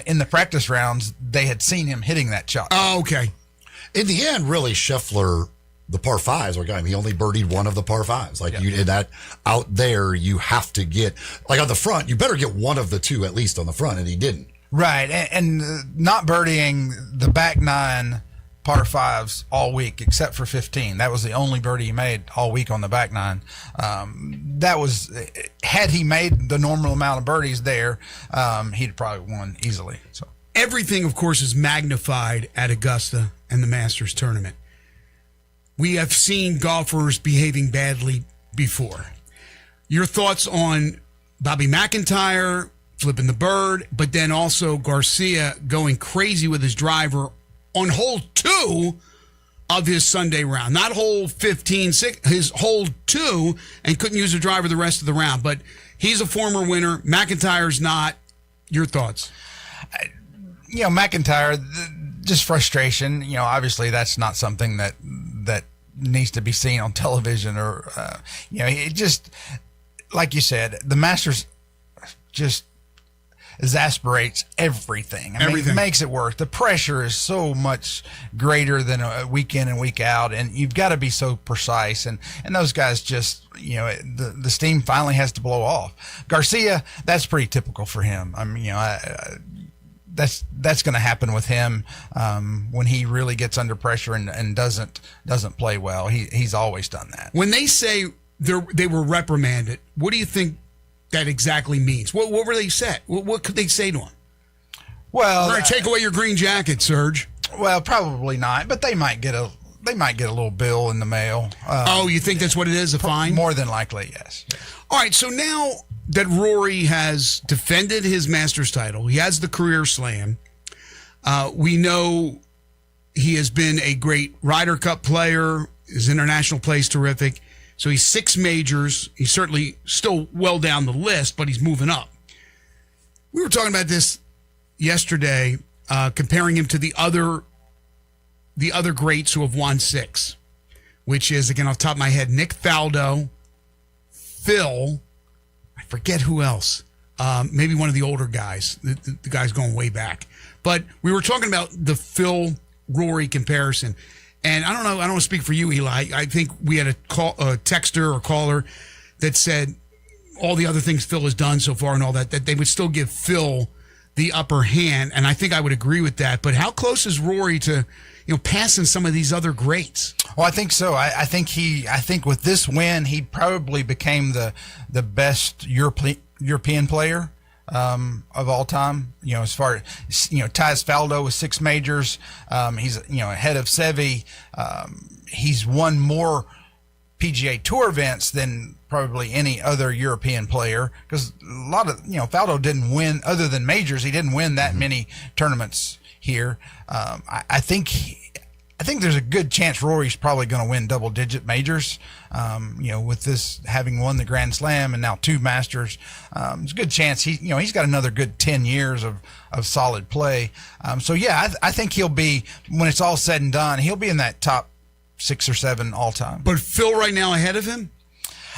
in the practice rounds, they had seen him hitting that shot. Oh, okay. In the end, really, Scheffler, the par fives, he only birdied one of the par fives. You did that out there. You have to get on the front. You better get one of the two at least on the front, and he didn't. Right, and not birdieing the back 9 par fives all week except for 15. That was the only birdie he made all week on the back 9. That was, had he made the normal amount of birdies there, he'd probably won easily. So everything, of course, is magnified at Augusta and the Masters tournament. We have seen golfers behaving badly before. Your thoughts on Bobby McIntyre flipping the bird, but then also Garcia going crazy with his driver on hole 2 of his Sunday round. Not hole 15, his hole 2, and couldn't use the driver the rest of the round. But he's a former winner. McIntyre's not. Your thoughts? McIntyre, just frustration. Obviously that's not something that needs to be seen on television or, it just, like you said, the Masters just exasperates everything. I mean, it makes it worse. The pressure is so much greater than a week in and week out, and you've got to be so precise. And those guys just, the steam finally has to blow off. Garcia, that's pretty typical for him. I mean, that's going to happen with him when he really gets under pressure and doesn't play well. He's always done that. When they say they were reprimanded, what do you think that exactly means? What were they said? What could they say to him? Well, we're going to take away your green jacket, Serge. Well, probably not, but they might get a little bill in the mail. You think that's what it is, a fine? More than likely, yes. All right, so now that Rory has defended his Masters title, he has the career slam. We know he has been a great Ryder Cup player. His international play is terrific. So he's 6 majors. He's certainly still well down the list, but he's moving up. We were talking about this yesterday, comparing him to the other greats who have won 6, which is, again, off the top of my head, Nick Faldo, Phil, I forget who else, maybe one of the older guys, the guys going way back. But we were talking about the Phil-Rory comparison. And I don't want to speak for you, Eli. I think we had a texter or caller that said all the other things Phil has done so far and all that they would still give Phil the upper hand. And I think I would agree with that. But how close is Rory to, passing some of these other greats? Well, I think so. I think with this win, he probably became the best European player of all time. As far as ties Faldo with 6 majors. He's ahead of Seve. He's won more PGA Tour events than probably any other European player, because a lot of Faldo didn't win other than majors. He didn't win that many tournaments here. I think there's a good chance Rory's probably going to win double-digit majors. With this having won the Grand Slam and now 2 Masters, there's a good chance he's got another good 10 years of solid play. I think he'll be, when it's all said and done, he'll be in that top 6 or 7 all time. But Phil right now ahead of him?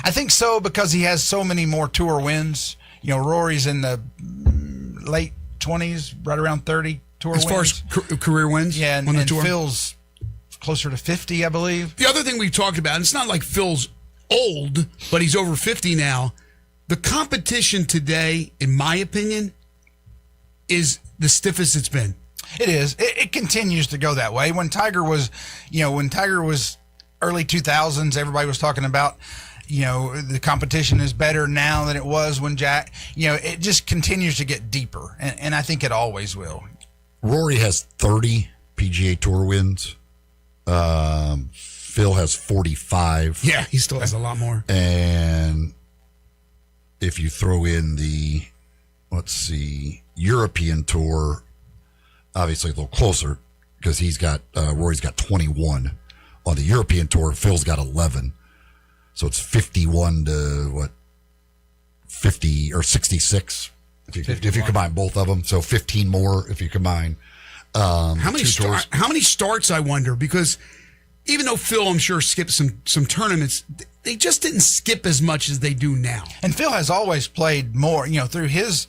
I think so, because he has so many more tour wins. Rory's in the late 20s, right around 30 tour wins. As far as career wins? Yeah, on the tour? Phil's closer to 50, I believe. The other thing we've talked about, and it's not like Phil's old, but he's over 50 now. The competition today, in my opinion, is the stiffest it's been. It is. It continues to go that way. When Tiger was early 2000s, everybody was talking about, the competition is better now than it was when Jack, it just continues to get deeper. And I think it always will. Rory has 30 PGA Tour wins. Phil has 45. Yeah, he still has a lot more. And if you throw in the, European Tour, obviously a little closer, because Rory's got 21 on the European Tour. Phil's got 11. So it's 51 to 50 or 66 if you combine both of them. So 15 more if you combine. How many starts, I wonder? Because even though Phil, I'm sure, skipped some tournaments, they just didn't skip as much as they do now. And Phil has always played more, through his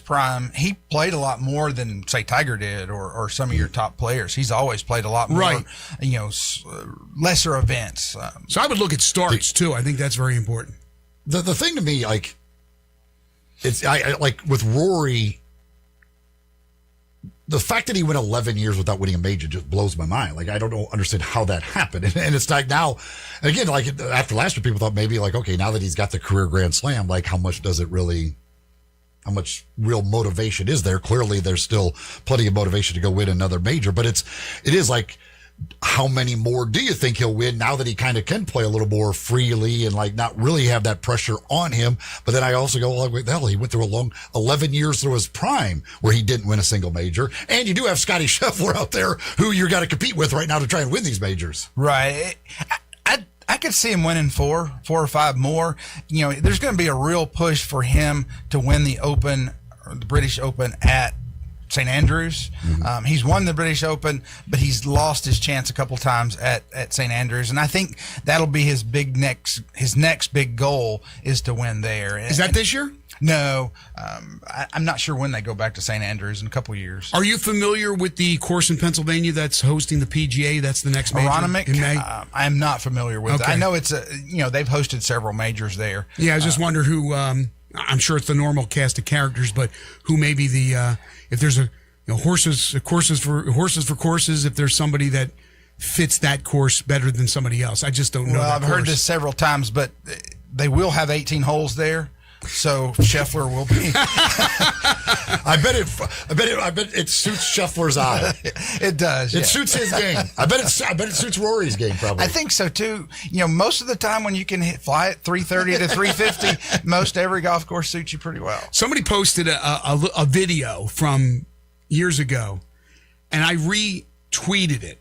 prime. He played a lot more than, say, Tiger did or some of your top players. He's always played a lot more, right. Lesser events. So I would look at starts too. I think that's very important. The thing to me, like, I like with Rory, the fact that he went 11 years without winning a major just blows my mind. Like, I don't understand how that happened. And it's like now, and again, like after last year, people thought maybe like, okay, now that he's got the career Grand Slam, like how much real motivation is there? Clearly there's still plenty of motivation to go win another major, but it is like, how many more do you think he'll win now that he kind of can play a little more freely and like not really have that pressure on him? But then I also go, well, the hell, he went through a long 11 years through his prime where he didn't win a single major. And you do have Scotty Scheffler out there who you're got to compete with right now to try and win these majors. Right. I could see him winning four or five more. There's going to be a real push for him to win the Open, or the British Open at St. Andrews. Mm-hmm. He's won the British Open, but he's lost his chance a couple times at St. Andrews, and I think that'll be his next big goal is to win there. Is that this year? No, I'm not sure when they go back to St. Andrews in a couple years. Are you familiar with the course in Pennsylvania that's hosting the PGA? That's the next major in May. I'm not familiar with it. I know it's they've hosted several majors there. Yeah, I was just wondering who. I'm sure it's the normal cast of characters, but who may be the if there's horses for courses, if there's somebody that fits that course better than somebody else. I just don't know. Well, I've heard this several times, but they will have 18 holes there. So Scheffler will be. I bet it suits Scheffler's eye. It does. It suits his game. I bet it suits Rory's game probably. I think so too. Most of the time when you can fly at 330 to 350, most every golf course suits you pretty well. Somebody posted a video from years ago, and I retweeted it.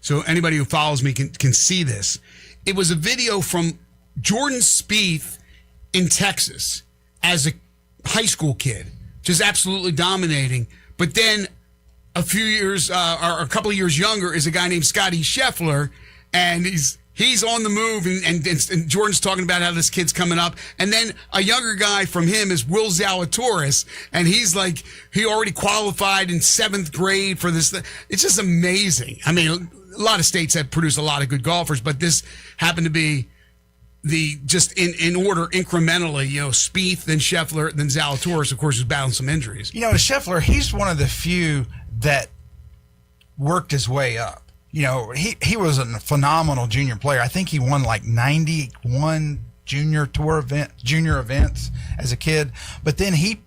So anybody who follows me can see this. It was a video from Jordan Spieth in Texas as a high school kid, just absolutely dominating. But then a few years, or a couple of years younger, is a guy named Scotty Scheffler, and he's on the move, and Jordan's talking about how this kid's coming up. And then a younger guy from him is Will Zalatoris, and he's like, he already qualified in 7th grade for this. It's just amazing. I mean, a lot of states have produced a lot of good golfers, but this happened to be just in order incrementally, Spieth, then Scheffler, then Zalatoris, of course, is battling some injuries. Scheffler, he's one of the few that worked his way up. He was a phenomenal junior player. I think he won like 91 junior events as a kid. But then he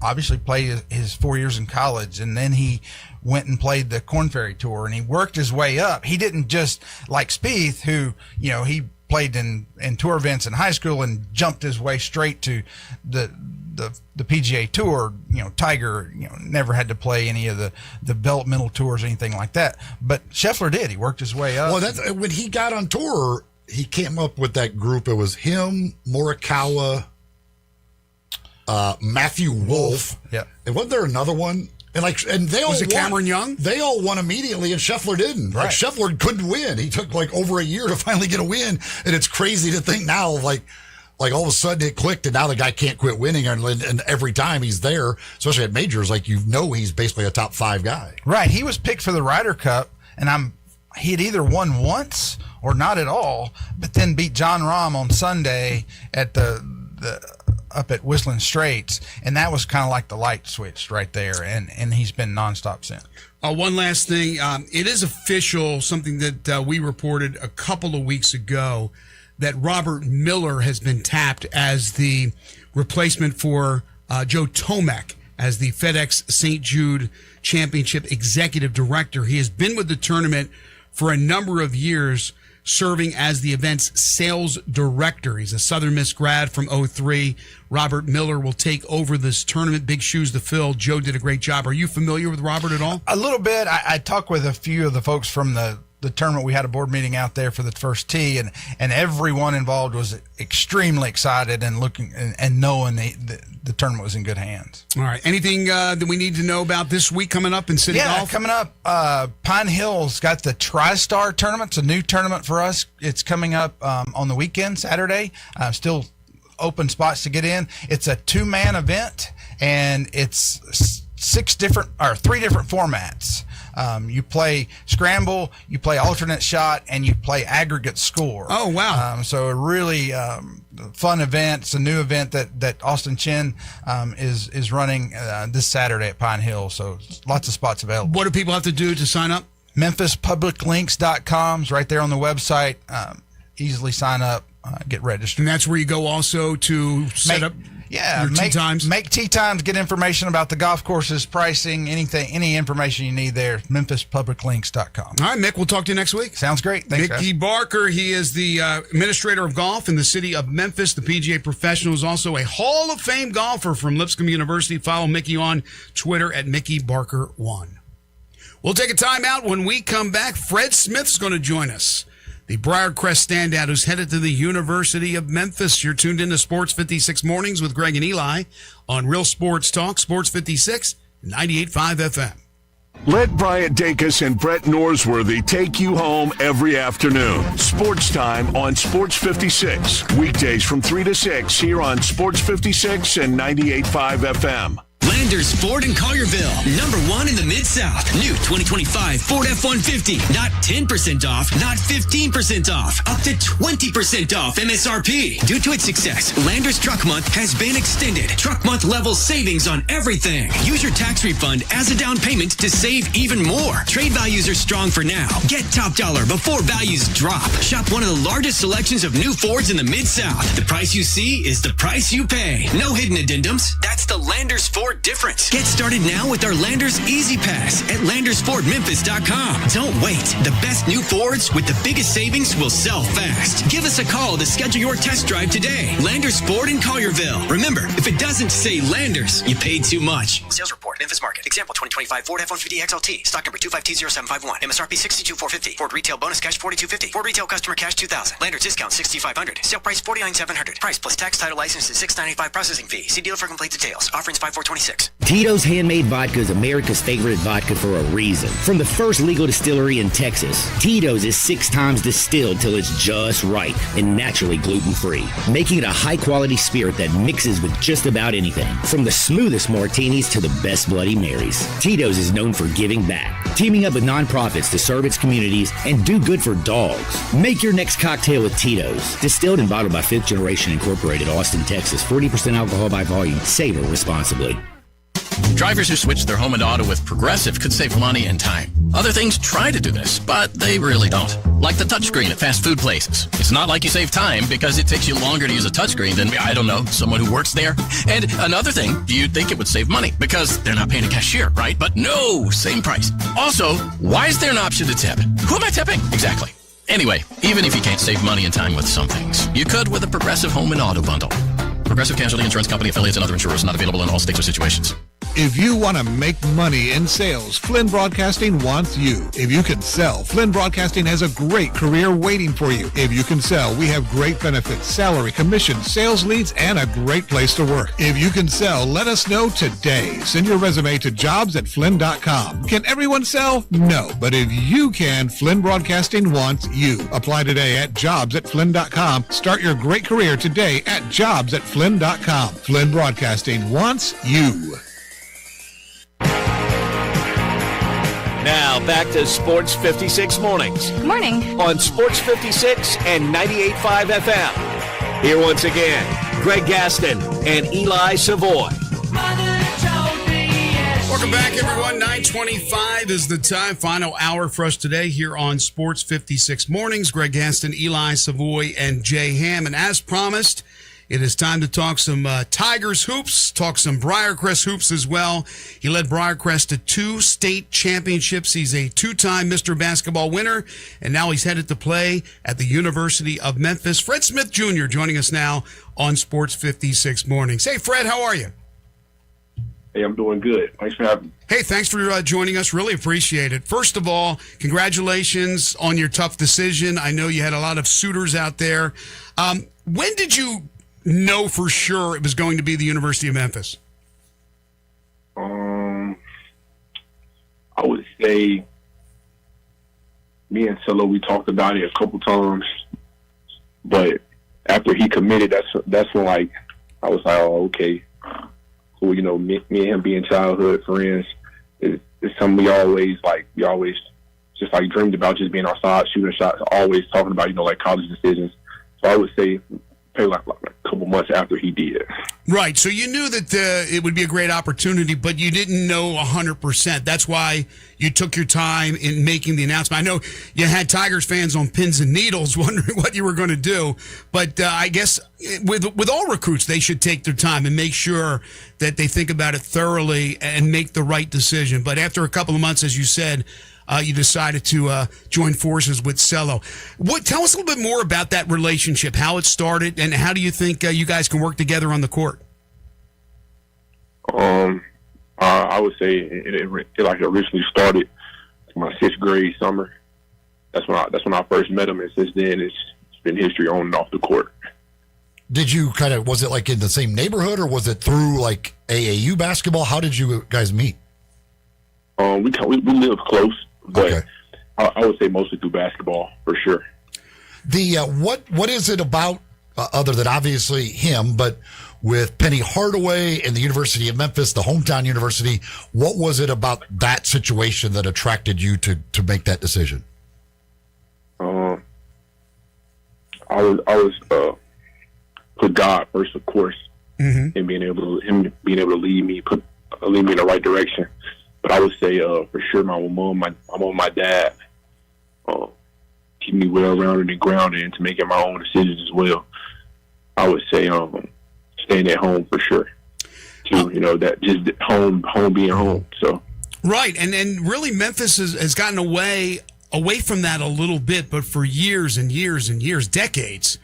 obviously played his 4 years in college, and then he went and played the Korn Ferry Tour, and he worked his way up. He didn't just like Spieth, who he played in tour events in high school and jumped his way straight to the PGA Tour. Tiger, never had to play any of the developmental tours or anything like that. But Scheffler did. He worked his way up. Well, when he got on tour, he came up with that group. It was him, Morikawa, Matthew Wolff. Yeah. And wasn't there another one? And they all was it Cameron Young? They all won immediately, and Scheffler didn't. Right. Like Scheffler couldn't win. He took like over a year to finally get a win, and it's crazy to think now, like all of a sudden it clicked, and now the guy can't quit winning, and every time he's there, especially at majors, he's basically a top 5 guy. Right. He was picked for the Ryder Cup, and he had either won once or not at all, but then beat John Rahm on Sunday at the up at Whistling Straits, and that was kind of like the light switched right there, and he's been nonstop since. One last thing. It is official, something that we reported a couple of weeks ago, that Robert Miller has been tapped as the replacement for Joe Tomac as the FedEx St. Jude Championship Executive Director. He has been with the tournament for a number of years, serving as the event's sales director. He's a Southern Miss grad from 03. Robert Miller will take over this tournament. Big shoes to fill. Joe did a great job. Are you familiar with Robert at all? A little bit. I talked with a few of the folks from the the tournament, we had a board meeting out there for the first tee, and everyone involved was extremely excited and looking and knowing the tournament was in good hands. All right. Anything that we need to know about this week coming up in City Golf? Coming up, Pine Hill's got the TriStar tournament. It's a new tournament for us. It's coming up on the weekend, Saturday. Still open spots to get in. It's a 2-man event, and it's 3 different formats. You play scramble, you play alternate shot, and you play aggregate score. Oh, wow. So a really fun event. It's a new event that Austin Chin is running this Saturday at Pine Hill. So lots of spots available. What do people have to do to sign up? MemphisPublicLinks.com is right there on the website. Easily sign up, get registered. And that's where you go also to set up your tee times? Make tee times, get information about the golf courses, pricing, any information you need there, MemphisPublicLinks.com. All right, Mick, we'll talk to you next week. Sounds great. Thanks, Mickey Barker, he is the administrator of golf in the city of Memphis. The PGA professional is also a Hall of Fame golfer from Lipscomb University. Follow Mickey on Twitter at MickeyBarker1. We'll take a timeout. When we come back, Fred Smith's going to join us. The Briarcrest standout who's headed to the University of Memphis. You're tuned into Sports 56 Mornings with Greg and Eli on Real Sports Talk, Sports 56, 98.5 FM. Let Bryant Dacus and Brett Norsworthy take you home every afternoon. Sports Time on Sports 56. Weekdays from 3 to 6 here on Sports 56 and 98.5 FM. Landers Ford in Collierville, #1 in the Mid-South. New 2025 Ford F-150. Not 10% off, not 15% off. Up to 20% off MSRP. Due to its success, Landers Truck Month has been extended. Truck Month level savings on everything. Use your tax refund as a down payment to save even more. Trade values are strong for now. Get top dollar before values drop. Shop one of the largest selections of new Fords in the Mid-South. The price you see is the price you pay. No hidden addendums. That's the Landers Ford difference. Get started now with our Landers Easy Pass at LandersFordMemphis.com. Don't wait. The best new Fords with the biggest savings will sell fast. Give us a call to schedule your test drive today. Landers Ford in Collierville. Remember, if it doesn't say Landers, you paid too much. Sales report, Memphis Market. Example 2025 Ford F-150 XLT. Stock number 2520751. MSRP $62,450. Ford retail bonus cash $42,50. Ford retail customer cash $2,000. Landers discount $6,500. Sale price $49,700. Price plus tax, title, license is $695. Processing fee. See dealer for complete details. Offerings 5426. Tito's Handmade Vodka is America's favorite vodka for a reason. From the first legal distillery in Texas, Tito's is 6 times distilled till it's just right and naturally gluten-free, making it a high-quality spirit that mixes with just about anything. From the smoothest martinis to the best Bloody Marys, Tito's is known for giving back, teaming up with nonprofits to serve its communities and do good for dogs. Make your next cocktail with Tito's. Distilled and bottled by 5th Generation Incorporated, Austin, Texas. 40% alcohol by volume. Savor responsibly. Drivers who switch their home and auto with Progressive could save money and time. Other things try to do this, but they really don't. Like the touchscreen at fast food places. It's not like you save time because it takes you longer to use a touchscreen than, I don't know, someone who works there. And another thing, you'd think it would save money because they're not paying a cashier, right? But no, same price. Also, why is there an option to tip? Who am I tipping? Exactly. Anyway, even if you can't save money and time with some things, you could with a Progressive home and auto bundle. Progressive Casualty Insurance Company, affiliates, and other insurers. Not available in all states or situations. If you want to make money in sales, Flynn Broadcasting wants you. If you can sell, Flynn Broadcasting has a great career waiting for you. If you can sell, we have great benefits, salary, commission, sales leads, and a great place to work. If you can sell, let us know today. Send your resume to jobs@flynn.com. Can everyone sell? No. But if you can, Flynn Broadcasting wants you. Apply today at jobs@flynn.com. Start your great career today at jobs@flynn.com. Flynn Broadcasting wants you. Now back to Sports 56 Mornings. Good morning. On Sports 56 and 98.5 FM. Here once again, Greg Gaston and Eli Savoy. Welcome back, everyone. 9:25 is the time. Final hour for us today here on Sports 56 Mornings. Greg Gaston, Eli Savoy, and Jay Ham. And as promised, it is time to talk some Tigers hoops, talk some Briarcrest hoops as well. He led Briarcrest to 2 state championships. He's a 2-time Mr. Basketball winner, and now he's headed to play at the University of Memphis. Fred Smith Jr. joining us now on Sports 56 Mornings. Hey, Fred, how are you? Hey, I'm doing good. Thanks for having me. Hey, thanks for joining us. Really appreciate it. First of all, congratulations on your tough decision. I know you had a lot of suitors out there. When did you know for sure it was going to be the University of Memphis? I would say me and Solo, we talked about it a couple times, but after he committed, that's when like I was like, oh, okay, cool. You know, me and him being childhood friends is something we always just like dreamed about, just being outside shooting shots, always talking about, you know, like college decisions. So I would say probably like a couple months after he did. Right. So you knew that it would be a great opportunity, but you didn't know 100%. That's why you took your time in making the announcement. I know you had Tigers fans on pins and needles wondering what you were going to do, but I guess with all recruits, they should take their time and make sure that they think about it thoroughly and make the right decision. But after a couple of months, as you said, you decided to join forces with Cello. Tell us a little bit more about that relationship, how it started, and how do you think you guys can work together on the court? I would say it originally started my 6th grade summer. That's when I first met him, and since then it's been history on and off the court. Did you was it like in the same neighborhood, or was it through like AAU basketball? How did you guys meet? We live close, but okay. I would say mostly through basketball for sure. The what is it about other than obviously him, but with Penny Hardaway and the University of Memphis, the hometown university, what was it about that situation that attracted you to make that decision? I was put God first, of course, and being able to lead me in the right direction. But I would say for sure my mom, my dad, keep me well rounded and grounded into making my own decisions as well. I would say staying at home for sure. Too, you know, that just home being home. So right, and really Memphis has gotten away from that a little bit, but for years and years and years, decades,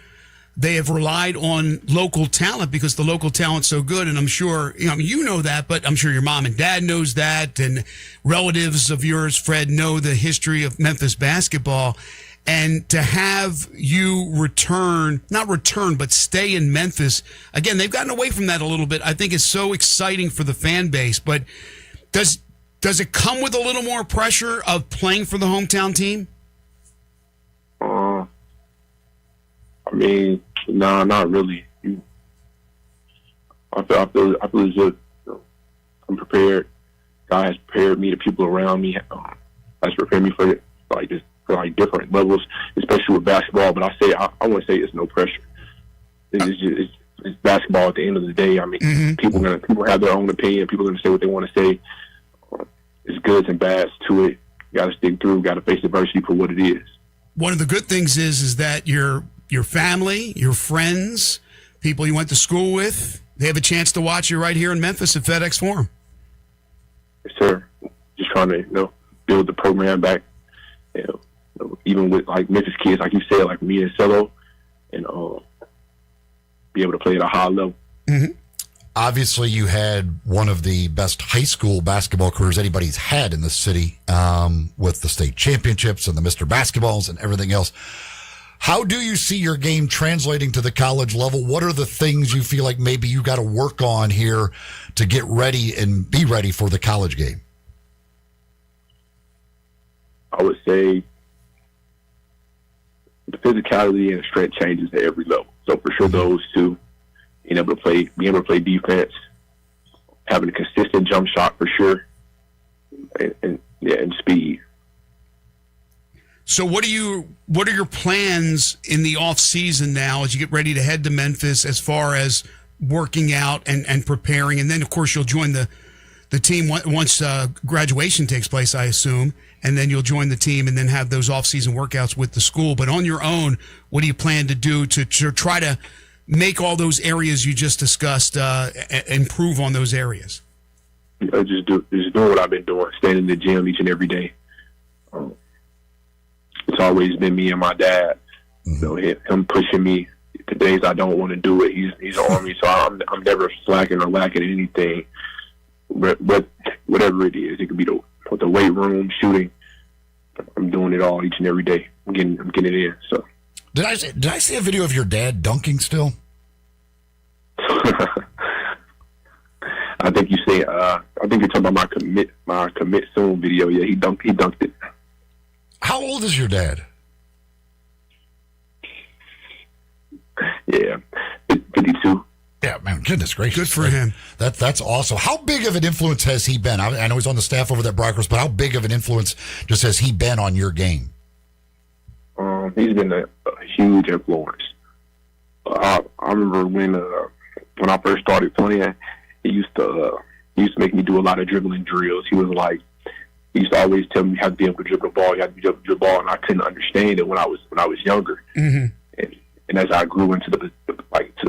they have relied on local talent because the local talent's so good. And I'm sure, you know that, but I'm sure your mom and dad knows that. And relatives of yours, Fred, know the history of Memphis basketball. And to have you not return, but stay in Memphis, again, they've gotten away from that a little bit. I think it's so exciting for the fan base. But does it come with a little more pressure of playing for the hometown team? I mean, no, not really. I feel as if I'm prepared. God has prepared me, the people around me has prepared me for different levels, especially with basketball. But I want to say it's no pressure. It's basketball at the end of the day. I mean, people have their own opinion. People are going to say what they want to say. There's goods and bads to it. You got to stick through. Got to face adversity for what it is. One of the good things is that your family, your friends, people you went to school with, they have a chance to watch you right here in Memphis at FedEx Forum. Yes, sir. Just trying to build the program back. Even with like Memphis kids, like you said, like me and Cello, and be able to play at a high level. Mm-hmm. Obviously, you had one of the best high school basketball careers anybody's had in the city, with the state championships and the Mr. Basketballs and everything else. How do you see your game translating to the college level? What are the things you feel like maybe you got to work on here to get ready and be ready for the college game? I would say the physicality and strength changes at every level. So for sure, those two, being able to play defense, having a consistent jump shot for sure, and speed. So what are your plans in the off season now as you get ready to head to Memphis as far as working out and preparing? And then of course you'll join the team once graduation takes place, I assume, and then you'll join the team and then have those off season workouts with the school. But on your own, what do you plan to do to try to make all those areas you just discussed improve on those areas? Just doing what I've been doing, staying in the gym each and every day. It's always been me and my dad. So him pushing me the days I don't want to do it. He's on me, so I'm never slacking or lacking anything. but whatever it is, it could be the weight room, shooting. I'm doing it all each and every day. I'm getting it in. So Did I see a video of your dad dunking still? I think you say I think you're talking about my commit soon video. Yeah, he dunked it. How old is your dad? Yeah, 52. Yeah, man, goodness gracious. Good for him. That's awesome. How big of an influence has he been? I know he's on the staff over there at Brockers, but how big of an influence just has he been on your game? He's been a huge influence. I remember when I first started playing, he used to make me do a lot of dribbling drills. He used to always tell me you have to be able to dribble the ball, you have to be able to dribble the ball, and I couldn't understand it when I was younger. Mm-hmm. And as I grew into the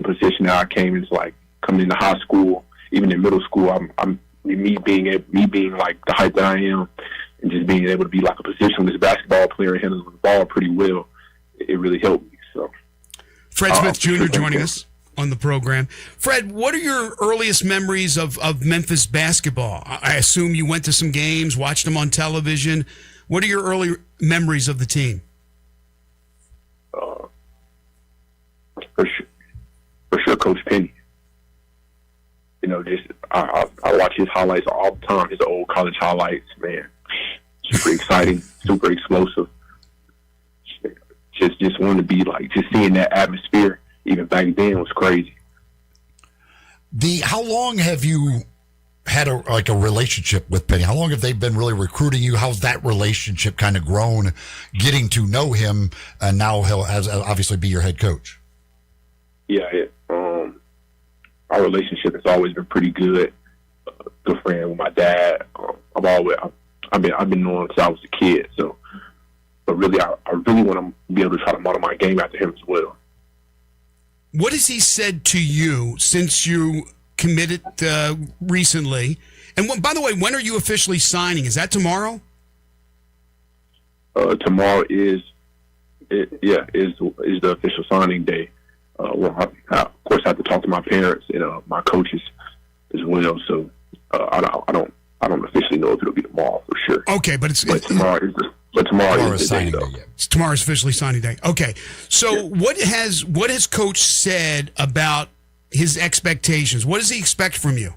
position that I came into, like coming into high school, even in middle school, I'm me being like the height that I am, and just being able to be like a positionless basketball player and handling the ball pretty well, it really helped me. So, Fred Smith Jr. joining us on the program. Fred, what are your earliest memories of Memphis basketball? I assume you went to some games, watched them on television. What are your early memories of the team? For sure, Coach Penny. You know, just I watch his highlights all the time. His old college highlights, man, super exciting, super explosive. Just wanted to be like, just seeing that atmosphere even back then was crazy. How long have you had a relationship with Penny? How long have they been really recruiting you? How's that relationship kind of grown, getting to know him, and now he'll obviously be your head coach? Yeah, our relationship has always been pretty good. Good friend with my dad. I've been knowing since I was a kid. So, but really, I really want to be able to try to model my game after him as well. What has he said to you since you committed recently? And by the way, when are you officially signing? Is that tomorrow? Tomorrow is the official signing day. Well, I, of course, I have to talk to my parents and my coaches as well. So I don't officially know if it'll be tomorrow for sure. Okay, but tomorrow is the signing day, day. though. It's tomorrow's officially signing day. Okay, so what has Coach said about his expectations? What does he expect from you?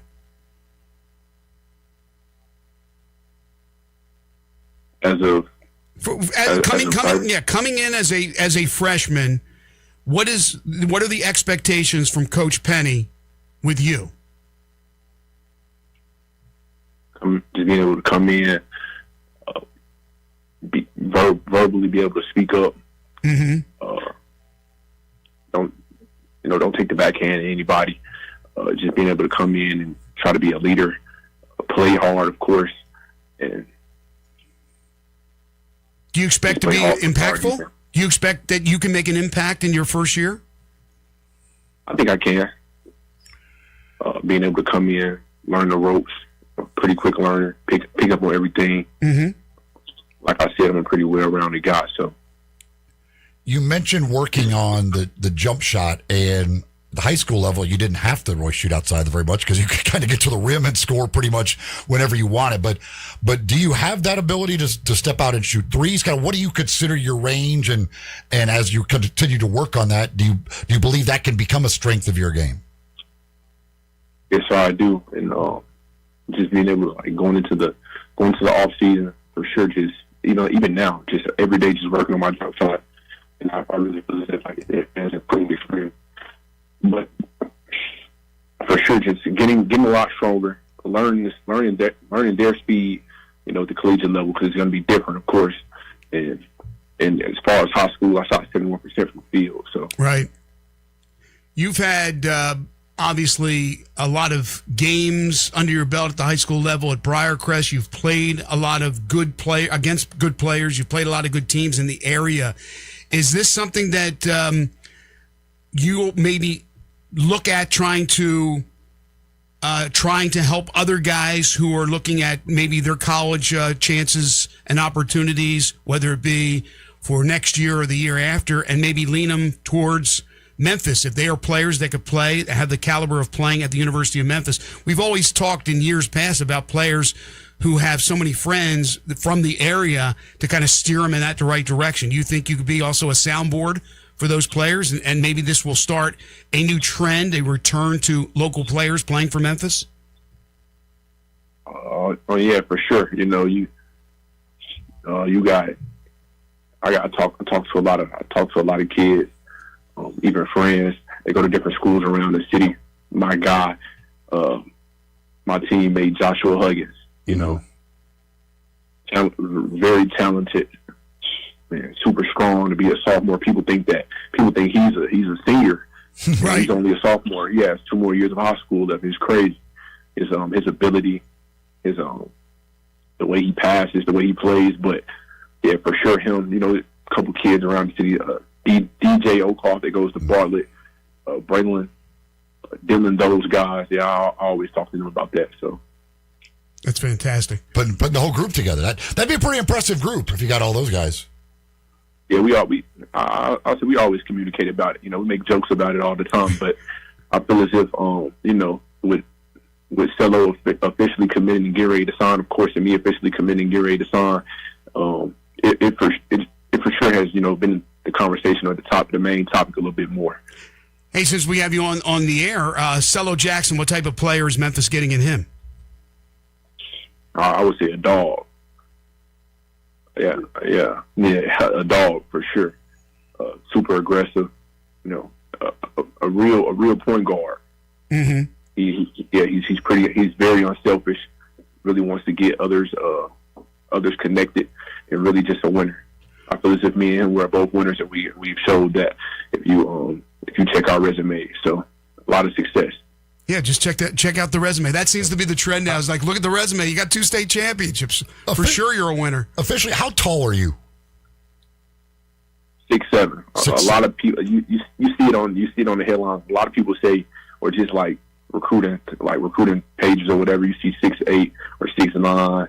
Coming in as a freshman. What are the expectations from Coach Penny with you? Just being able to come in, verbally be able to speak up. Mm-hmm. Don't take the backhand at anybody. Just being able to come in and try to be a leader, play hard, of course. And do you expect to be impactful? Do you expect that you can make an impact in your first year? I think I can. Being able to come in, learn the ropes, pretty quick learner, pick up on everything. Mm-hmm. Like I said, I'm a pretty well-rounded guy. So, you mentioned working on the jump shot, and the high school level, you didn't have to really shoot outside very much because you could kind of get to the rim and score pretty much whenever you wanted. But do you have that ability to step out and shoot threes? Kind of, what do you consider your range? And as you continue to work on that, do you believe that can become a strength of your game? Yes, sir, I do. And just being able to going into the off season for sure. Just even now, just every day, just working on my jump shot. And I really feel as if I get as a pretty experience. But for sure, just getting a lot stronger, learning their speed, at the collegiate level, because it's going to be different, of course. And as far as high school, I shot 71% from the field. So right, you've had obviously a lot of games under your belt at the high school level at Briarcrest. You've played a lot of against good players. You've played a lot of good teams in the area. Is this something that you maybe look at trying to help other guys who are looking at maybe their college chances and opportunities, whether it be for next year or the year after, and maybe lean them towards Memphis, if they are players that could play, have the caliber of playing at the University of Memphis. We've always talked in years past about players who have so many friends from the area to kind of steer them in that right direction. Do you think you could be also a soundboard for those players, and maybe this will start a new trend, a return to local players playing for Memphis? Oh yeah, for sure. You know, you got. I talk to a lot of kids, even friends. They go to different schools around the city. My guy, my teammate Joshua Huggins. You know, very talented, man, super strong to be a sophomore. People think he's a senior. Right. He's only a sophomore. He has 2 more years of high school left. It's crazy. His ability, the way he passes, the way he plays. But yeah, for sure, him. You know, a couple kids around the city. DJ Okoff that goes to Bartlett, Braylon, Dylan. Those guys. Yeah, I always talk to them about that. So. That's fantastic. Putting the whole group together. That'd be a pretty impressive group if you got all those guys. Yeah, we always communicate about it. You know, we make jokes about it all the time. But I feel as if you know, with Cello officially committing and getting ready to sign, of course, and me officially committing and getting ready to sign, it for sure has, you know, been the conversation at the top of the main topic a little bit more. Hey, since we have you on the air, Cello Jackson, what type of player is Memphis getting in him? I would say a dog. Yeah, a dog for sure. Super aggressive, you know, a real point guard. Mm-hmm. He's very unselfish. Really wants to get others connected, and really just a winner. I feel as if me and him were both winners, and we've showed that if you check our resume. So a lot of success. Yeah, just check out the resume. That seems to be the trend now. It's like, look at the resume. You got 2 state championships. For sure you're a winner. Officially, how tall are you? 6'7". A lot of people you see it on the headlines. A lot of people say, or just like recruiting pages or whatever, you see 6'8" or 6'9",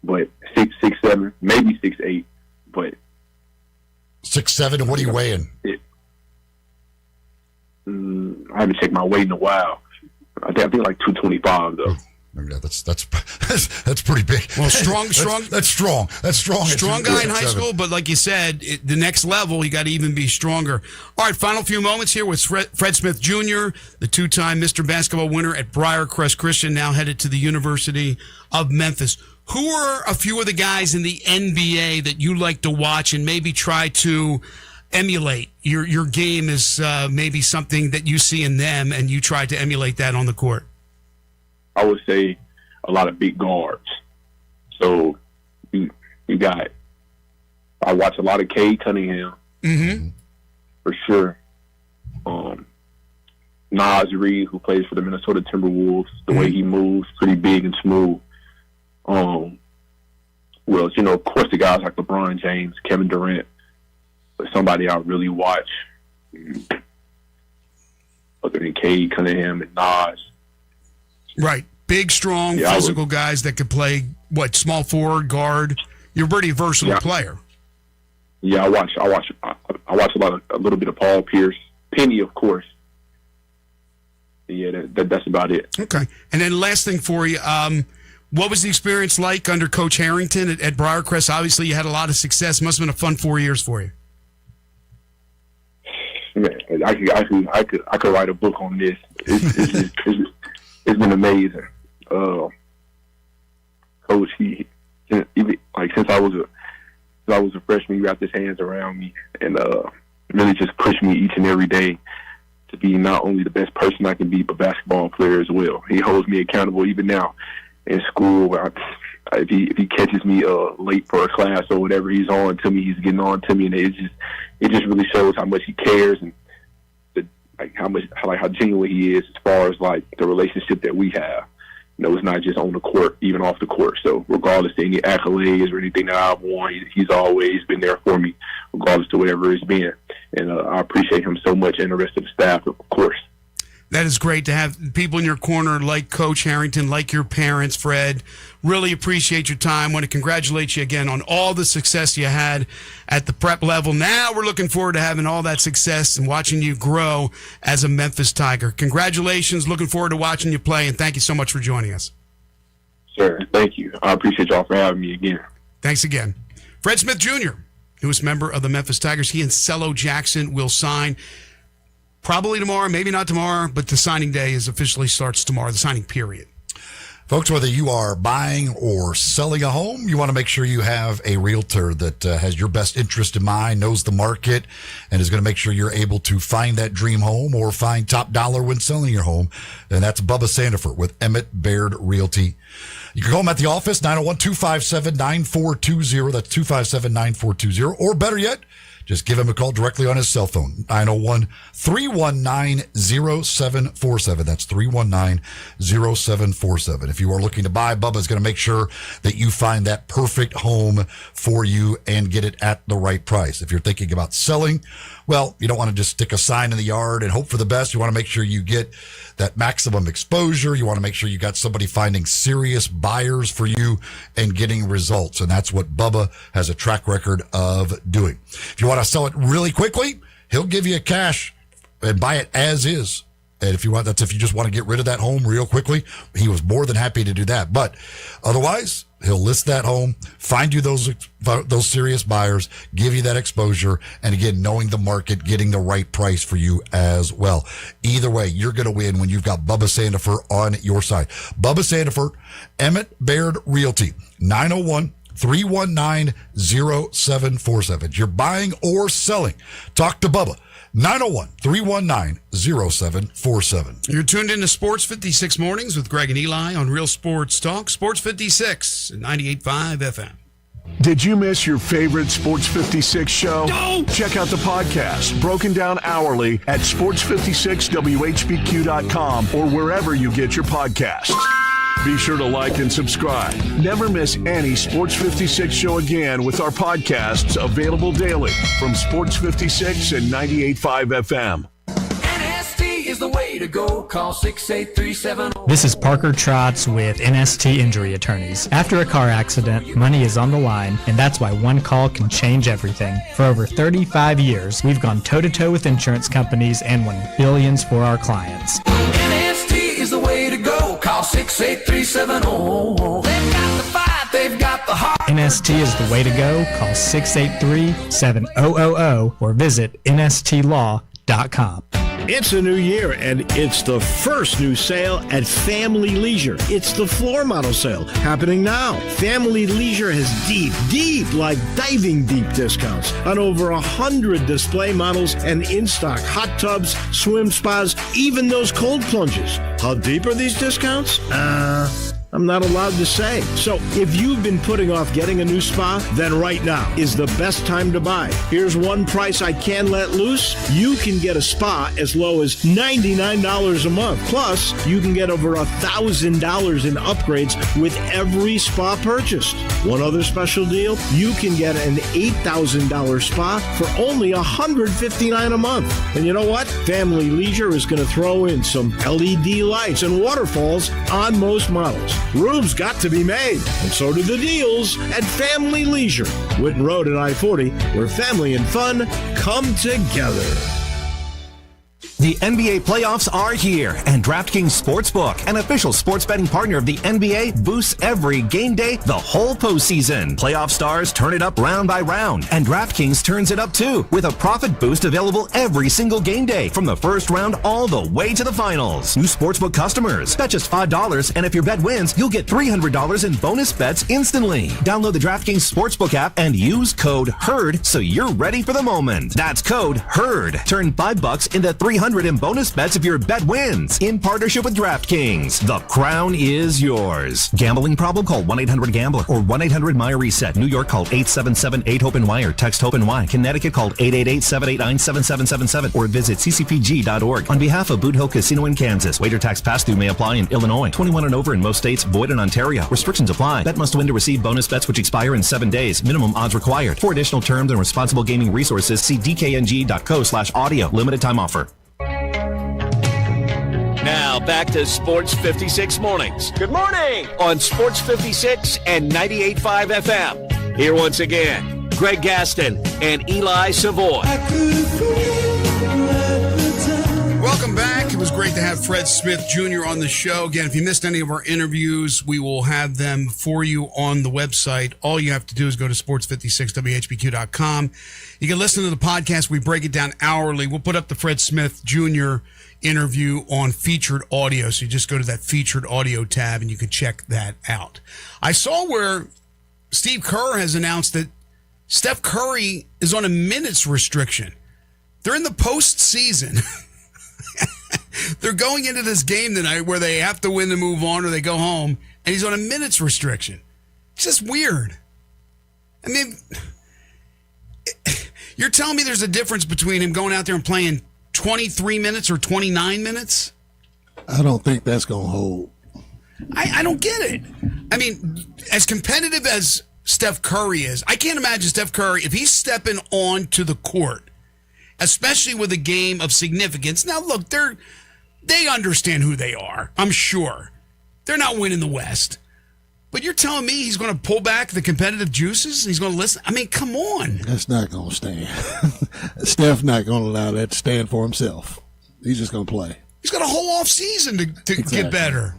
but 6'7", maybe 6'8", but 6'7", and what are you weighing? I haven't checked my weight in a while. I think like 225 though. That's pretty big. Well, strong. That's strong. Strong guy in high school, but like you said, the next level, you got to even be stronger. All right, final few moments here with Fred Smith Jr., the 2-time Mr. Basketball winner at Briarcrest Christian, now headed to the University of Memphis. Who are a few of the guys in the NBA that you like to watch and maybe try to emulate? Your game is maybe something that you see in them, and you try to emulate that on the court. I would say a lot of big guards. So you got. I watch a lot of Cade Cunningham, for sure. Nas Reed, who plays for the Minnesota Timberwolves, the way he moves, pretty big and smooth. Well, you know, of course, the guys like LeBron James, Kevin Durant. But somebody I really watch, other than Cade Cunningham and Nas. Right. Big, strong, physical guys that could play, small forward, guard. You're a pretty versatile player. Yeah, I watch a little bit of Paul Pierce. Penny, of course. Yeah, that's about it. Okay. And then last thing for you, what was the experience like under Coach Harrington at Briarcrest? Obviously, you had a lot of success. Must have been a fun 4 years for you. Man, I could write a book on this. It's been amazing. Coach, he since I was a freshman, he wrapped his hands around me and really just pushed me each and every day to be not only the best person I can be, but basketball player as well. He holds me accountable even now in school. If he catches me late for a class or whatever, he's on to me. He's getting on to me, and it just really shows how much he cares and how genuine he is as far as like the relationship that we have. You know, it's not just on the court, even off the court. So regardless of any accolades or anything that I've won, he's always been there for me, regardless to whatever it's been. And I appreciate him so much, and the rest of the staff, of course. That is great to have people in your corner like Coach Harrington, like your parents, Fred. Really appreciate your time. Want to congratulate you again on all the success you had at the prep level. Now we're looking forward to having all that success and watching you grow as a Memphis Tiger. Congratulations. Looking forward to watching you play, and thank you so much for joining us. Sir, thank you. I appreciate y'all for having me again. Thanks again. Fred Smith Jr., newest member of the Memphis Tigers. He and Cello Jackson will sign probably tomorrow, maybe not tomorrow, but the signing day officially starts tomorrow, the signing period. Folks, whether you are buying or selling a home, you want to make sure you have a realtor that has your best interest in mind, knows the market, and is going to make sure you're able to find that dream home or find top dollar when selling your home. And that's Bubba Sandiford with Emmett Baird Realty. You can call them at the office, 901-257-9420. That's 257-9420. Or better yet, just give him a call directly on his cell phone, 901-319-0747. That's 319-0747. If you are looking to buy, Bubba's going to make sure that you find that perfect home for you and get it at the right price. If you're thinking about selling, well, you don't want to just stick a sign in the yard and hope for the best. You want to make sure you get that maximum exposure. You want to make sure you got somebody finding serious buyers for you and getting results. And that's what Bubba has a track record of doing. If you want to sell it really quickly, he'll give you cash and buy it as is. And if you want, that's if you just want to get rid of that home real quickly, he was more than happy to do that. But otherwise, he'll list that home, find you those serious buyers, give you that exposure, and again, knowing the market, getting the right price for you as well. Either way, you're going to win when you've got Bubba Sandiford on your side. Bubba Sandiford, Emmett Baird Realty, 901-319-0747. You're buying or selling. Talk to Bubba. 901-319-0747. You're tuned into Sports 56 Mornings with Greg and Eli on Real Sports Talk. Sports 56 at 98.5 FM. Did you miss your favorite Sports 56 show? No! Check out the podcast, broken down hourly at sports56whbq.com or wherever you get your podcasts. Be sure to like and subscribe. Never miss any Sports 56 show again with our podcasts available daily from Sports 56 and 98.5 FM. NST is the way to go. Call 68370. This is Parker Trotz with NST Injury Attorneys. After a car accident, money is on the line, and that's why one call can change everything. For over 35 years, we've gone toe-to-toe with insurance companies and won billions for our clients. NST is the way to go. Call 68370. They've got the fight, they've got the heart. NST is the way to go. Call 683-7000 or visit nstlaw.com. It's a new year, and it's the first new sale at Family Leisure. It's the floor model sale happening now. Family Leisure has deep, like diving deep discounts on over 100 display models and in-stock hot tubs, swim spas, even those cold plunges. How deep are these discounts? I'm not allowed to say. So if you've been putting off getting a new spa, then right now is the best time to buy. Here's one price I can let loose. You can get a spa as low as $99 a month. Plus, you can get over $1,000 in upgrades with every spa purchased. One other special deal, you can get an $8,000 spa for only $159 a month. And you know what? Family Leisure is going to throw in some LED lights and waterfalls on most models. Room's got to be made, and so do the deals at Family Leisure, Whitten Road and I-40, where family and fun come together. The NBA playoffs are here, and DraftKings Sportsbook, an official sports betting partner of the NBA, boosts every game day the whole postseason. Playoff stars turn it up round by round, and DraftKings turns it up too, with a profit boost available every single game day from the first round all the way to the finals. New Sportsbook customers, bet just $5, and if your bet wins, you'll get $300 in bonus bets instantly. Download the DraftKings Sportsbook app and use code HERD so you're ready for the moment. That's code HERD. Turn $5 into $300 in bonus bets if your bet wins. In partnership with DraftKings, the crown is yours. Gambling problem? Call 1-800-GAMBLER or 1-800-MY-RESET. New York, call 877-8-HOPE-NY or text HOPE-NY. Connecticut, call 888-789-7777 or visit ccpg.org. On behalf of Boot Hill Casino in Kansas, wager tax pass-through may apply in Illinois. 21 and over in most states, void in Ontario. Restrictions apply. Bet must win to receive bonus bets which expire in 7 days. Minimum odds required. For additional terms and responsible gaming resources, see dkng.co/audio. Limited time offer. Now back to Sports 56 Mornings. Good morning on Sports 56 and 98.5 FM. Here once again, Greg Gaston and Eli Savoy. Welcome back. It was great to have Fred Smith Jr. on the show. Again, if you missed any of our interviews, we will have them for you on the website. All you have to do is go to sports56whbq.com. You can listen to the podcast. We break it down hourly. We'll put up the Fred Smith Jr. interview on featured audio. So you just go to that featured audio tab and you can check that out. I saw where Steve Kerr has announced that Steph Curry is on a minutes restriction. They're in the postseason. They're going into this game tonight where they have to win to move on or they go home, and he's on a minutes restriction. It's just weird. I mean, you're telling me there's a difference between him going out there and playing 23 minutes or 29 minutes? I don't think that's going to hold. I don't get it. I mean, as competitive as Steph Curry is, I can't imagine Steph Curry, if he's stepping onto the court, especially with a game of significance. Now, look, they understand who they are, I'm sure. They're not winning the West. But you're telling me he's going to pull back the competitive juices? He's going to listen? I mean, come on. That's not going to stand. Steph's not going to allow that to stand for himself. He's just going to play. He's got a whole off season to Exactly. get better.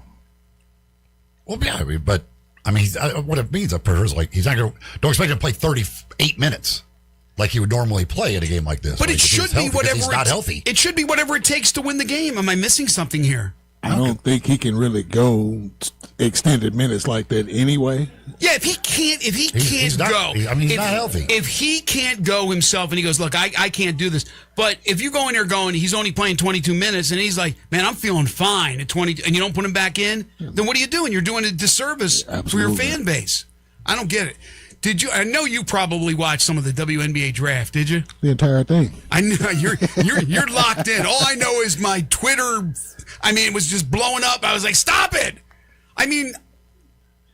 Well, yeah, but I mean, what it means up here is like he's not going to. Don't expect him to play 38 minutes like he would normally play in a game like this. But like it should be whatever he's not healthy. It should be whatever it takes to win the game. Am I missing something here? I don't think he can really go extended minutes like that anyway. Yeah, if he can't He's not- go. I mean, he's not healthy. If he can't go himself and he goes, look, I can't do this. But if you go in there going, he's only playing 22 minutes and he's like, man, I'm feeling fine at 20, and you don't put him back in, then what are you doing? You're doing a disservice for your fan base. I don't get it. I know you probably watched some of the WNBA draft, did you? The entire thing. I know you're locked in. All I know is my Twitter. I mean, it was just blowing up. I was like, stop it. I mean,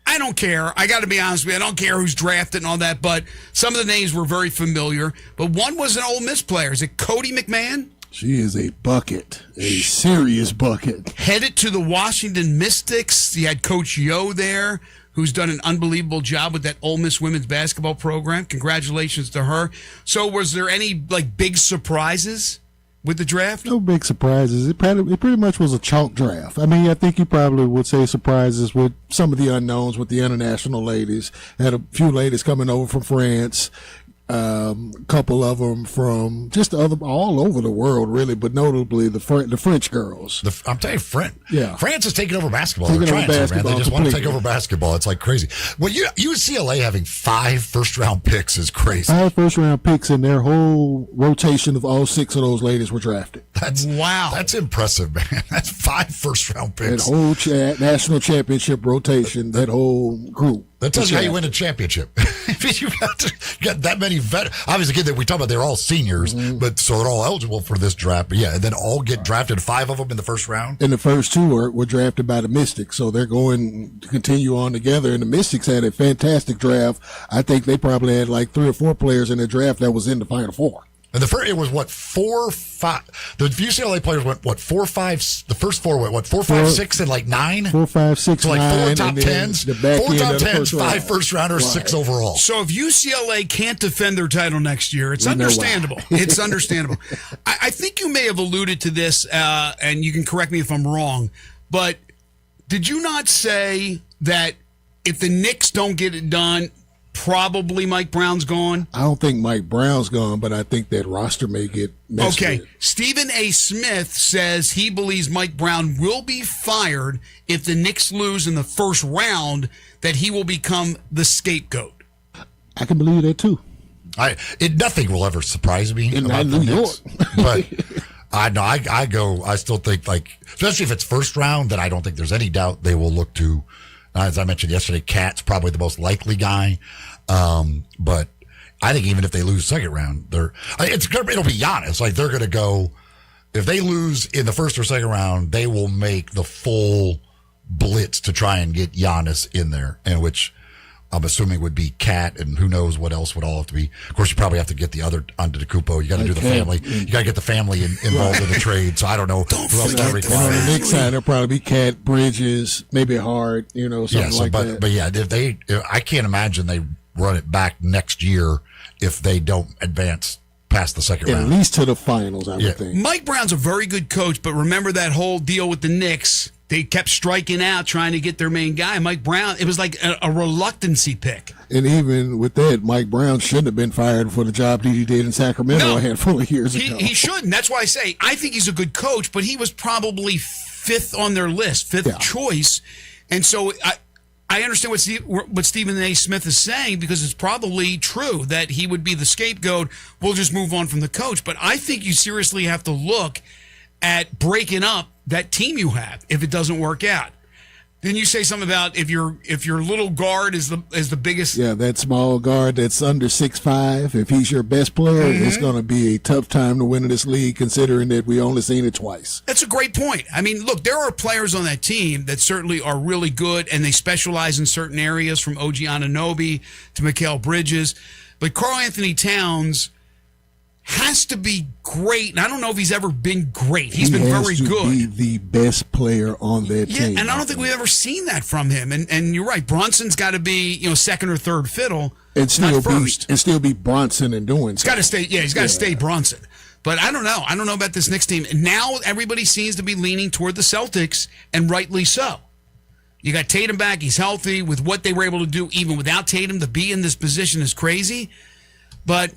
I don't care. I got to be honest with you. I don't care who's drafted and all that, but some of the names were very familiar. But one was an Ole Miss player. Is it Cody McMahon? She is a bucket, a serious bucket. Headed to the Washington Mystics. You had Coach Yo there, who's done an unbelievable job with that Ole Miss women's basketball program. Congratulations to her. So was there any big surprises with the draft? No big surprises. It pretty much was a chalk draft. I mean, I think you probably would say surprises with some of the unknowns with the international ladies. Had a few ladies coming over from France. A couple of them from just all over the world, really, but notably the French girls. I'm telling you, Yeah. France is taking over basketball. Taking They're over trying to, man. They basketball just want to take completely. over basketball. It's like crazy. Well, UCLA having 5 first-round picks is crazy. 5 first-round picks, and their whole rotation of all 6 of those ladies were drafted. Wow. That's impressive, man. That's 5 first-round That picks. whole national championship rotation, that whole group. That tells you how you win a championship. you got that many obviously, again, that we talk about, they're all seniors, but so they're all eligible for this draft. But yeah, and then all get drafted, 5 of them in the first round. And the first 2 were drafted by the Mystics, so they're going to continue on together. And the Mystics had a fantastic draft. I think they probably had like 3 or 4 players in the draft that was in the Final Four. And it was 4, 5. The UCLA players went 4, 5. The first 4 went 4, 5, 6, and like 9. 4, 5, 6, So like 4 9, top and then 10s, the back 4 end top of the 10s, first 5 round. first rounders, Right. 6 overall. So if UCLA can't defend their title next year, it's We know why. understandable. It's understandable. I think you may have alluded to this, and you can correct me if I'm wrong, but did you not say that if the Knicks don't get it done, probably Mike Brown's gone? I don't think Mike Brown's gone, but I think that roster may get messed Okay. with. Stephen A. Smith says he believes Mike Brown will be fired if the Knicks lose in the first round, that he will become the scapegoat. I can believe that too. Nothing will ever surprise me In about New the York. Knicks. But I still think, especially if it's first round, then I don't think there's any doubt they will look to, as I mentioned yesterday, Cat's probably the most likely guy. But I think even if they lose second round, it'll be Giannis. Like, they're going to go, if they lose in the first or second round, they will make the full blitz to try and get Giannis in there, and which I'm assuming would be Cat, and who knows what else would all have to be. Of course, you probably have to get the other Antetokounmpo. You got to do the family. You got to get the family involved in the trade. So I don't know who else that requires. On the Knicks side, there'll probably be Cat, Bridges, maybe Hart, something like that. But yeah, I can't imagine they run it back next year if they don't advance past the second round. At least to the finals, I would think. Mike Brown's a very good coach, but remember that whole deal with the Knicks? They kept striking out trying to get their main guy, Mike Brown. It was like a reluctancy pick. And even with that, Mike Brown shouldn't have been fired for the job that he did in Sacramento a handful of years ago. He shouldn't. That's why I say I think he's a good coach, but he was probably fifth on their list, fifth choice. And so I understand what Stephen A. Smith is saying, because it's probably true that he would be the scapegoat. We'll just move on from the coach. But I think you seriously have to look at breaking up that team you have if it doesn't work out. Then you say something about if your little guard is the biggest. Yeah, that small guard that's under 6'5", if he's your best player, it's going to be a tough time to win in this league, considering that we only seen it twice. That's a great point. I mean, look, there are players on that team that certainly are really good, and they specialize in certain areas, from OG Anunoby to Mikal Bridges. But Karl Anthony Towns has to be great, and I don't know if he's ever been great. He's been very good. He has to be the best player on that team. And I don't think we've ever seen that from him. And you're right, Brunson's got to be second or third fiddle, and still not first. And still be Bronson and doing. He's got to stay. Yeah, he's got to stay Bronson. But I don't know. I don't know about this Knicks team. Now everybody seems to be leaning toward the Celtics, and rightly so. You got Tatum back. He's healthy. With what they were able to do, even without Tatum, to be in this position is crazy. But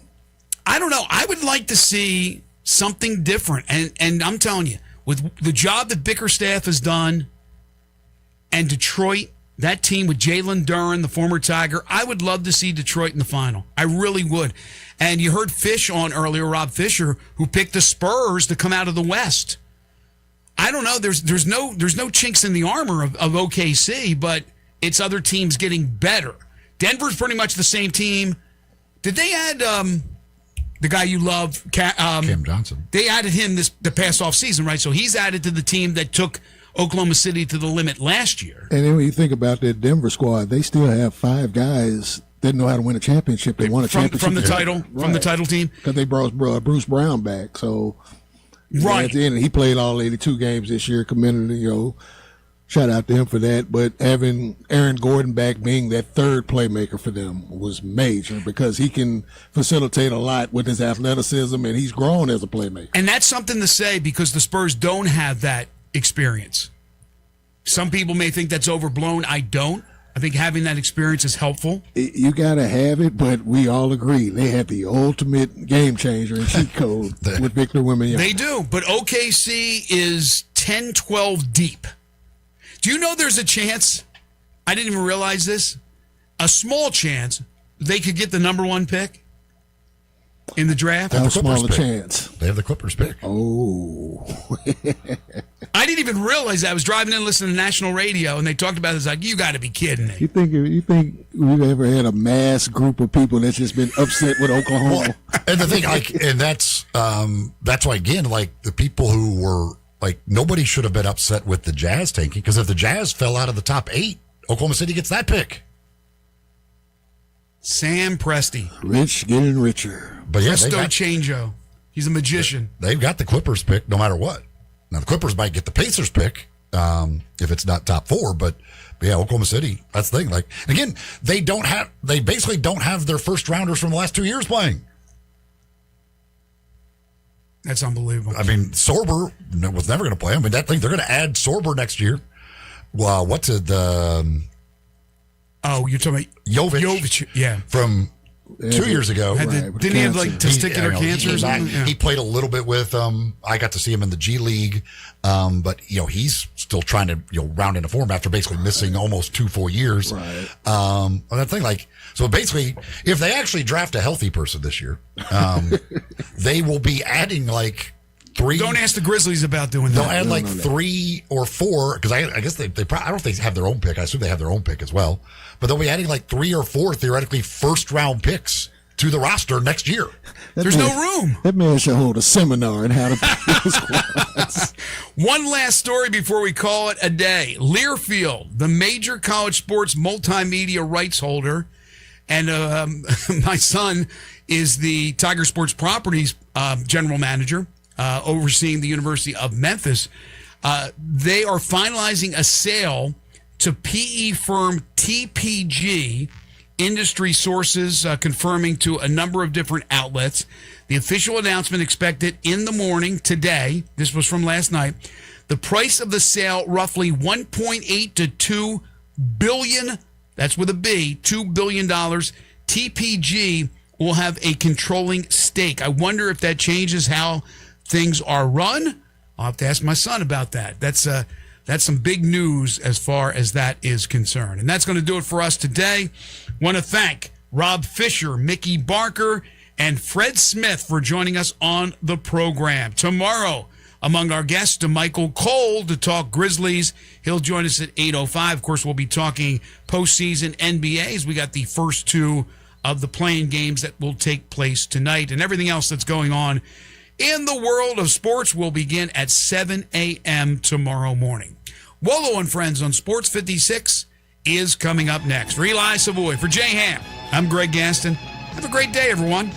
I don't know. I would like to see something different. And I'm telling you, with the job that Bickerstaff has done, and Detroit, that team with Jalen Duren, the former Tiger, I would love to see Detroit in the final. I really would. And you heard Fish on earlier, Rob Fisher, who picked the Spurs to come out of the West. I don't know. There's no chinks in the armor of OKC, but it's other teams getting better. Denver's pretty much the same team. Did they add the guy you love, Cam Johnson? They added him the past off season, right? So he's added to the team that took Oklahoma City to the limit last year. And then when you think about that Denver squad, they still have 5 guys that know how to win a championship. They won a championship from the title, from the title team, because they brought Bruce Brown back. So right, at the end, he played all 82 games this year. Commended, shout out to him for that. But having Aaron Gordon back, being that third playmaker for them, was major, because he can facilitate a lot with his athleticism, and he's grown as a playmaker. And that's something to say, because the Spurs don't have that experience. Some people may think that's overblown. I don't. I think having that experience is helpful. You got to have it, but we all agree they have the ultimate game changer and cheat code with Victor Wembanyama. They do, but OKC is 10-12 deep. Do you know there's a chance, I didn't even realize this, a small chance they could get the number 1 pick in the draft? How small a chance? They have the Clippers pick. Oh. I didn't even realize that. I was driving in listening to national radio, and they talked about this. Like, you got to be kidding me. You think we've ever had a mass group of people that's just been upset with Oklahoma? Well, and the thing, and that's why, again, the people who were, nobody should have been upset with the Jazz tanking, because if the Jazz fell out of the top 8, Oklahoma City gets that pick. Sam Presti. Rich getting richer. But yeah, Presto Changeo. He's a magician. They've got the Clippers pick no matter what. Now, the Clippers might get the Pacers pick if it's not top 4, but yeah, Oklahoma City, that's the thing. Again, they basically don't have their first rounders from the last 2 years playing. That's unbelievable. I mean, Sorber was never going to play. I mean, they're going to add Sorber next year. Well, what's it? Oh, you're talking about Jovic, yeah. From 2 years ago. Didn't he have testicular cancer or something? Yeah. He played a little bit with I got to see him in the G League, but he's still trying to round into form after basically missing almost 2 full years. Right. That thing, so basically, if they actually draft a healthy person this year, they will be adding 3. Don't ask the Grizzlies about doing that. They'll add 3 or 4, because I guess they probably, I don't know if they have their own pick. I assume they have their own pick as well. But they'll be adding 3 or 4 theoretically first round picks to the roster next year. There's no room. That man should hold a seminar on how to play those squads. One last story before we call it a day. Learfield, the major college sports multimedia rights holder, and my son is the Tiger Sports Properties general manager, overseeing the University of Memphis. They are finalizing a sale to PE firm TPG. Industry sources confirming to a number of different outlets. The official announcement expected in the morning today. This was from last night. The price of the sale, roughly $1.8 to $2 billion. That's with a B, $2 billion. TPG will have a controlling stake. I wonder if that changes how things are run. I'll have to ask my son about that. That's some big news as far as that is concerned. And that's going to do it for us today. Want to thank Rob Fisher, Mickey Barker, and Fred Smith for joining us on the program. Tomorrow, among our guests, DeMichael Cole to talk Grizzlies. He'll join us at 8:05. Of course, we'll be talking postseason NBA as we got the first two of the playing games that will take place tonight. And everything else that's going on in the world of sports will begin at 7 a.m. tomorrow morning. Wolo and Friends on Sports 56 is coming up next. For Eli Savoy, for Jay Ham, I'm Greg Gaston. Have a great day, everyone.